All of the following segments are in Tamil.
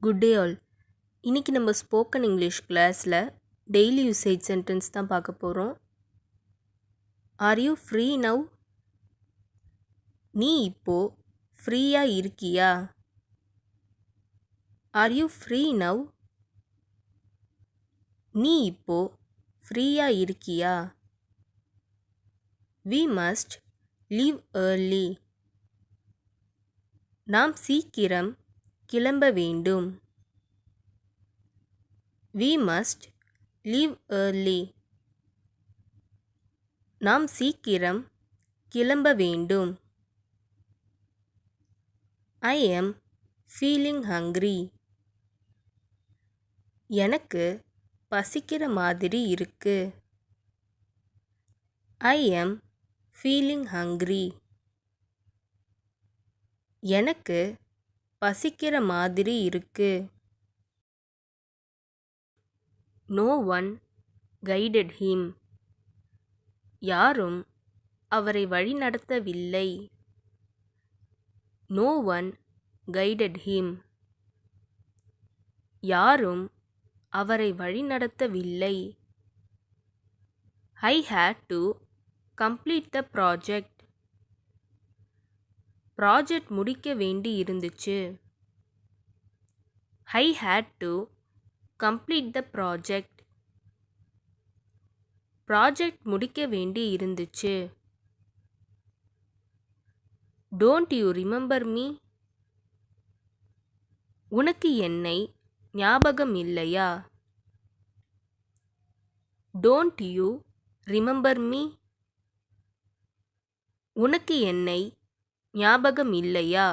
Good day all. இன்னைக்கு நம்ம ஸ்போக்கன் இங்கிலீஷ் கிளாஸில் டெய்லி யூசேஜ் சென்டென்ஸ் தான் பார்க்க போகிறோம். Are you free now? நீ இப்போ ஃப்ரீயாக இருக்கியா? Are you free now? நீ இப்போ ஃப்ரீயாக இருக்கியா? We must leave early. நாம் சீக்கிரம் கிளம்ப வேண்டும். We must leave early. நாம் சீக்கிரம் கிளம்ப வேண்டும். I am feeling hungry. எனக்கு பசிக்கிற மாதிரி இருக்கு. I am feeling hungry. எனக்கு பசிக்கிற மாதிரி இருக்கு. No one guided him. யாரும் அவரை வழிநடத்தவில்லை. No one guided him. யாரும் அவரை வழிநடத்தவில்லை. I had to complete the project. Project முடிக்க வேண்டி இருந்துச்சு. I had to complete the project. Project முடிக்க வேண்டி இருந்துச்சு. Don't you remember me? உனக்கு என்னை ஞாபகம் இல்லையா? Don't you remember me? உனக்கு என்னை ஞாபகம் இல்லையா?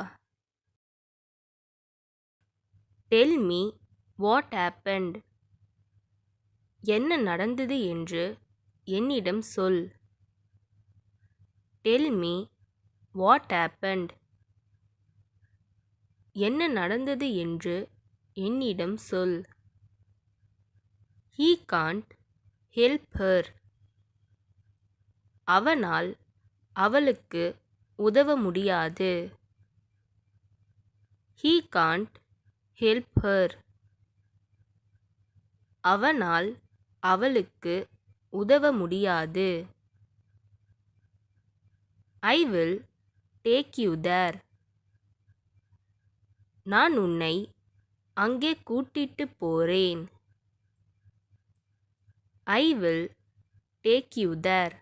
Tell me what happened. என்ன நடந்தது என்று என்னிடம் சொல். Tell me what happened. என்ன நடந்தது என்று என்னிடம் சொல். He can't help her. அவனால் அவளுக்கு உதவ முடியாது. He can't help her. அவனால் அவளுக்கு உதவ முடியாது. I will take you there. நான் உன்னை அங்கே கூட்டிட்டு போறேன். I will take you there.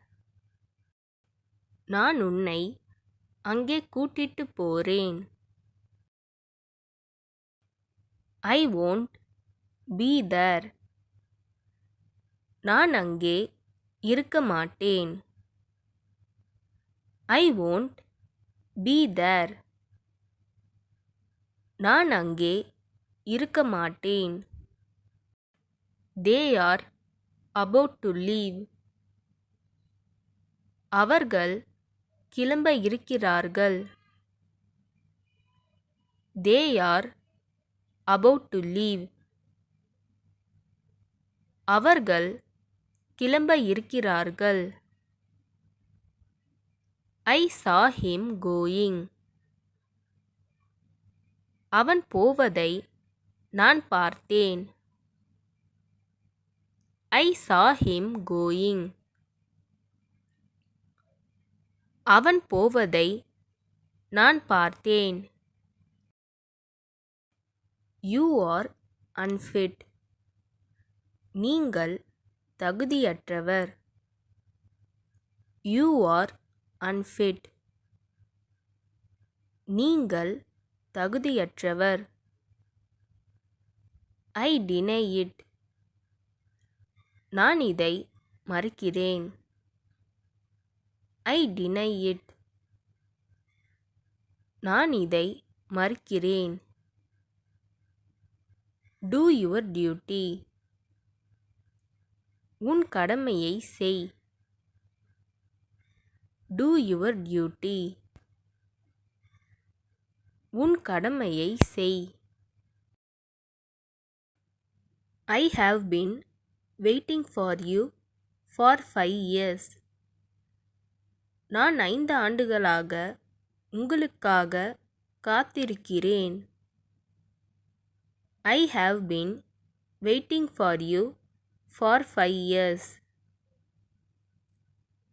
நான் உன்னை அங்கே கூட்டிட்டு போறேன். I won't be there. நான் அங்கே இருக்க மாட்டேன். I won't be there. நான் அங்கே இருக்க மாட்டேன். They are about to leave. அவர்கள் கிளம்ப இருக்கிறார்கள். They are about to leave. அவர்கள் கிளம்ப இருக்கிறார்கள். I saw him going. அவன் போவதை நான் பார்த்தேன். I saw him going. அவன் போவதை நான் பார்த்தேன். You are unfit. நீங்கள் தகுதியற்றவர். You are unfit. நீங்கள் தகுதியற்றவர். I deny it. நான் இதை மறுக்கிறேன். I deny it. நான் இதை மறுக்கிறேன். Do your duty. உன் கடமையை செய். Do your duty. உன் கடமையை செய். I have been waiting for you for 5 years. நான் 5 ஆண்டுகளாக உங்களுக்காக காத்திருக்கிறேன். I have been waiting for you for 5 years.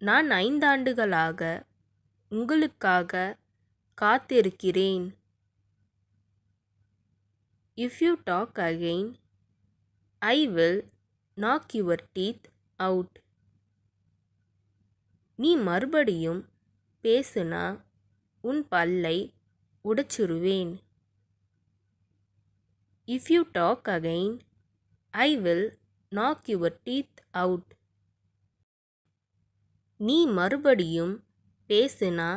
நான் 5 ஆண்டுகளாக உங்களுக்காக காத்திருக்கிறேன். If you talk again, I will knock your teeth out. நீ மறுபடியும் பேசுனா உன் பல்லை உடைச்சிருவேன். If you talk again, I will knock your teeth out. நீ மறுபடியும் பேசுனா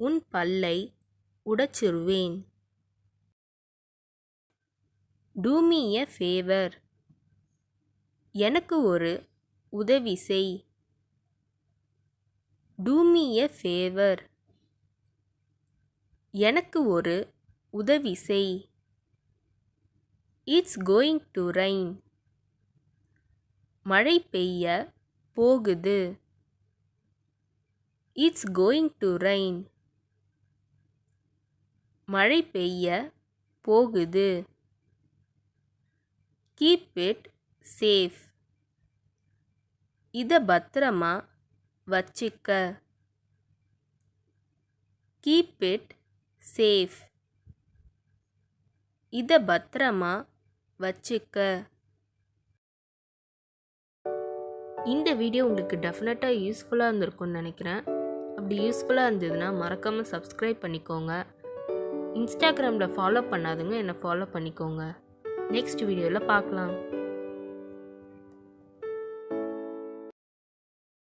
உன் பல்லை உடைச்சிருவேன். Do me a favor. எனக்கு ஒரு உதவி செய். Do me a favor. எனக்கு ஒரு உதவி செய். It's going to rain. மழை பெய்ய போகுது. It's going to rain. மழை பெய்ய போகுது. Keep it safe. இத பத்திரமா வச்சிக்க. Keep it safe. இத பத்திரமா வச்சிக்க. இந்த வீடியோ உங்களுக்கு டெஃபினட்டாக யூஸ்ஃபுல்லாக இருந்திருக்கும்னு நினைக்கிறேன். அப்படி யூஸ்ஃபுல்லாக இருந்ததுன்னா மறக்காமல் சப்ஸ்கிரைப் பண்ணிக்கோங்க. இன்ஸ்டாகிராமில் ஃபாலோ பண்ணாதுங்க என்னை ஃபாலோ பண்ணிக்கோங்க. நெக்ஸ்ட் வீடியோவில் பார்க்கலாம்.